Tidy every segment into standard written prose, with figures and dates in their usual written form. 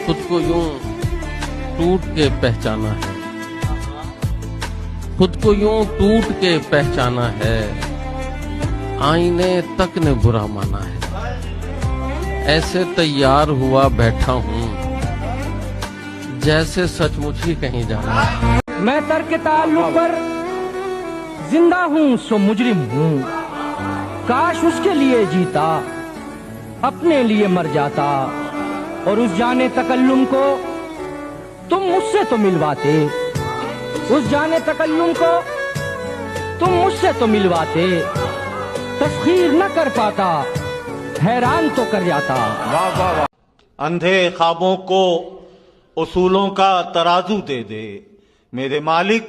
खुद को यूं टूट के पहचाना है, खुद को यूं टूट के पहचाना है, आईने तक ने बुरा माना है। ऐसे तैयार हुआ बैठा हूं जैसे सचमुच ही कहीं जाना है। मैं तर्क ताल्लुक पर जिंदा हूं सो मुजरिम हूं, काश उसके लिए जीता अपने लिए मर जाता, और उस जाने तकल्लुम को तुम मुझसे तो मिलवाते, उस जाने तकल्लुम को तुम मुझसे तो मिलवाते, तस्खीर न कर पाता हैरान तो कर जाता। वाह वाह वाह। अंधे ख्वाबों को उसूलों का तराजू दे दे, मेरे मालिक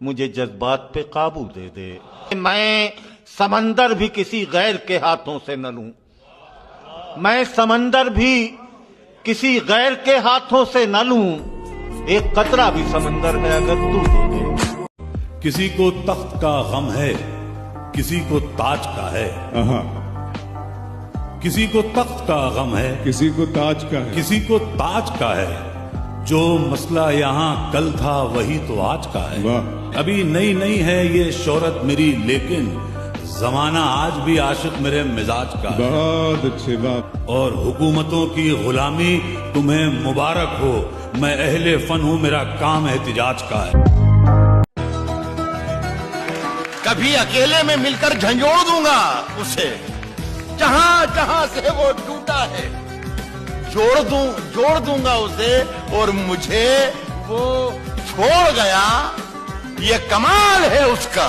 मुझे जज्बात पे काबू दे दे। मैं समंदर भी किसी गैर के हाथों से न लूं, मैं समंदर भी किसी गैर के हाथों से न लूं, एक कतरा भी समंदर में अगर तू दे दे। किसी को तख्त का गम है, किसी को ताज का है, किसी को तख्त का गम है, किसी को ताज का है, किसी को ताज का है। जो मसला यहाँ कल था वही तो आज का है। वाह। अभी नई नई है ये शोहरत मेरी, लेकिन जमाना आज भी आशिक मेरे मिजाज का है। बहुत अच्छी बात। और हुकूमतों की गुलामी तुम्हें मुबारक हो, मैं अहले फन हूँ, मेरा काम एहतिजाज का है। कभी अकेले में मिलकर झंझोड़ दूंगा उसे, जहां जहां से वो टूटा है जोड़ दूंगा उसे, और मुझे वो छोड़ गया, ये कमाल है उसका।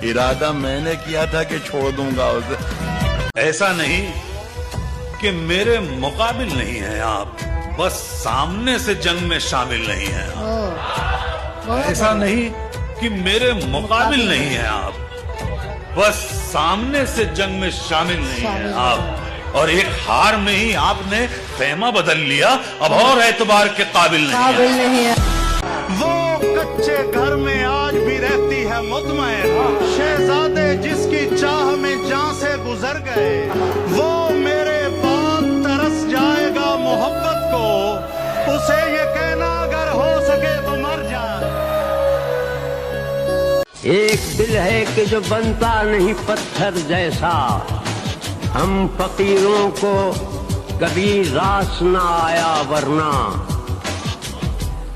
इरादा मैंने किया था कि छोड़ दूंगा उसे। ऐसा नहीं कि मेरे मुकाबिल नहीं है आप, बस सामने से जंग में शामिल नहीं है आप। ऐसा नहीं कि मेरे मुकाबिल नहीं है आप, बस सामने से जंग में शामिल नहीं है आप। और एक हार में ही आपने फहमा बदल लिया, अब और एतबार के काबिल नहीं है। वो कच्चे घर में आज भी रहती है मुतमईन, शहजादे जिसकी चाह में जान से गुजर गए, वो मेरे बाद तरस जाएगा मोहब्बत को, उसे ये कहना अगर हो सके तो मर जाए। एक दिल है कि जो बनता नहीं पत्थर जैसा, हम फकीरों को कभी रास न आया वरना,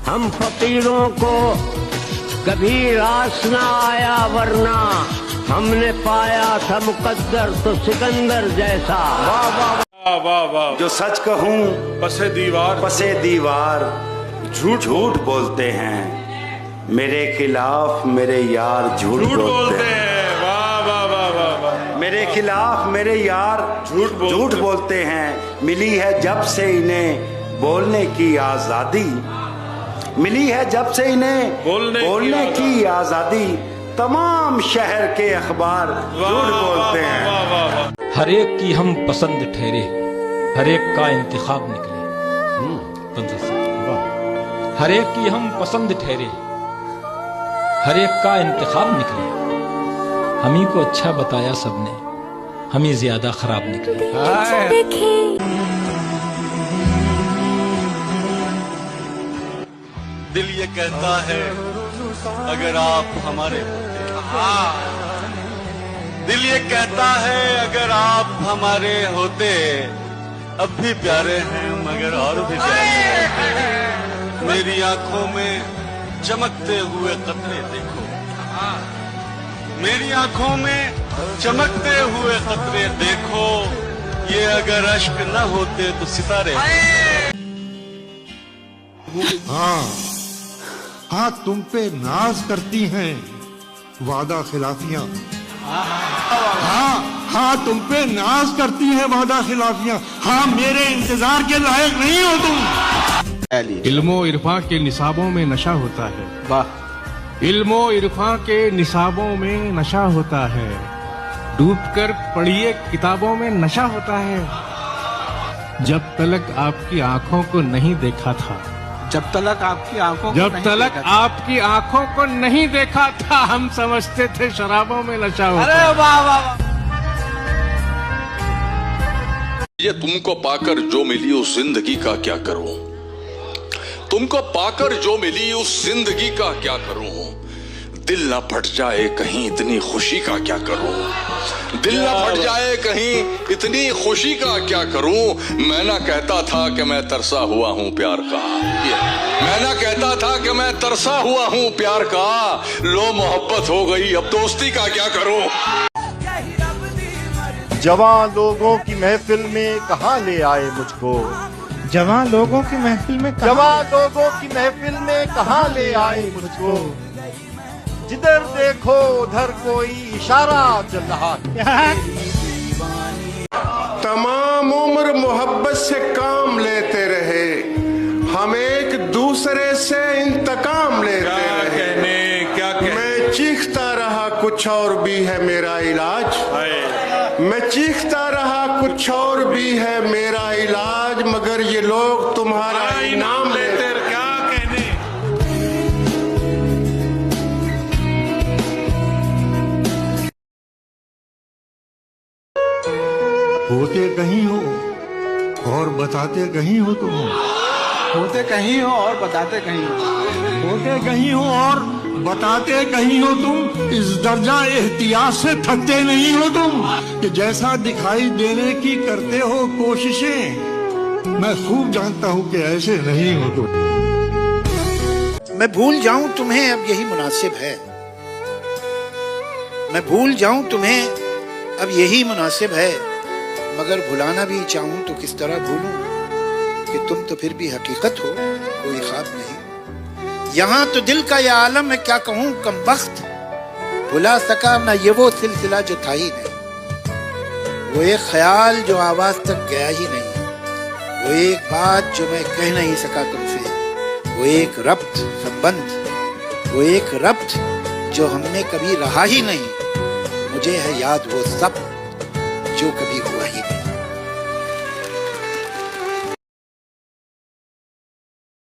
हम फकीरों को कभी रास न आया वरना, हमने पाया था मुकद्दर तो सिकंदर जैसा। वाह वाह वाह वाह। जो सच कहूं पसे दीवार झूठ बोलते हैं, मेरे खिलाफ मेरे यार झूठ बोलते हैं। वाह वाह वाह वाह वाह। मेरे खिलाफ मेरे यार झूठ बोलते हैं। मिली है जब से इन्हें बोलने की आजादी, मिली है जब से इन्हें बोलने की आजादी, तमाम शहर के अखबार झूठ बोलते हैं। हर एक की हम पसंद ठहरे, हर एक का इंतखाब निकले। हर एक की हम पसंद ठहरे, हर एक का इंतखाब निकले। हम ही को अच्छा बताया सबने, हम ही ज्यादा खराब निकले। दिल ये कहता है अगर आप हमारे होते, दिल ये कहता है अगर आप हमारे होते, अब भी प्यारे हैं मगर और भी प्यारे होते। मेरी आंखों में चमकते हुए कतरे देखो, मेरी आंखों में चमकते हुए कतरे देखो, ये अगर अश्क न होते तो सितारे। हाँ तुम पे नाज करती हैं वादा खिलाफियां, हाँ तुम पे नाज करती हैं वादा खिलाफियां, हाँ मेरे इंतजार के लायक नहीं हो तुम। इल्मो इरफा के निसाबों में नशा होता है। वाह। इल्मो इरफा के निसाबों में नशा होता है, डूबकर पढ़िए किताबों में नशा होता है। जब तलक आपकी आंखों को नहीं देखा था, जब तलक आपकी आंखों को नहीं देखा था, हम समझते थे शराबों में नशा होता है। अरे वाह वाह वाह। ये तुमको पाकर जो मिली उस जिंदगी का क्या करूं, तुमको पाकर जो मिली उस जिंदगी का क्या करूं, दिल ना फट जाए कहीं इतनी खुशी का क्या करूं, दिल ना फट जाए कहीं इतनी खुशी का क्या करूं। मैं ना कहता था कि मैं तरसा हुआ हूं प्यार का, मैं ना कहता था कि मैं तरसा हुआ हूं प्यार का, लो मोहब्बत हो गई अब दोस्ती का क्या करूं। जवान लोगों की महफिल में कहाँ ले आए मुझको, जवान लोगों की महफिल में जवान लोगों की महफिल में कहाँ ले आए मुझको, जिधर देखो उधर कोई इशारा चल रहा है। तमाम उम्र मोहब्बत से काम लेते रहे, हम एक दूसरे से इंतकाम लेते रहे। क्या मैं चीखता रहा कुछ और भी है मेरा इलाज, मैं चीखता रहा कुछ और भी है मेरा इलाज, मगर ये लोग तुम्हारा इनाम लेते रहे। क्या कहने। होते कहीं हो और बताते कहीं हो तुम, होते कहीं हो और बताते कहीं हो, होते कहीं हो और बताते कहीं हो तुम, इस दर्जा एहतियात से थकते नहीं हो तुम कि जैसा दिखाई देने की करते हो कोशिशें, मैं खूब जानता हूँ कि ऐसे नहीं हो तुम। मैं भूल जाऊं तुम्हें अब यही मुनासिब है, मैं भूल जाऊं तुम्हें अब यही मुनासिब है, मगर भुलाना भी चाहूं तो किस तरह भूलूं कि तुम तो फिर भी हकीकत हो, कोई ख्वाब नहीं। यहाँ तो दिल का ये आलम है क्या कहूँ कमबख्त, भुला सका ना ये वो सिलसिला जो था ही नहीं, वो एक ख्याल जो आवाज तक गया ही नहीं, वो एक बात जो मैं कह नहीं सका तुमसे, वो एक रब्त संबंध, वो एक रब्त जो हमने कभी रहा ही नहीं, मुझे है याद वो सब जो कभी हुआ।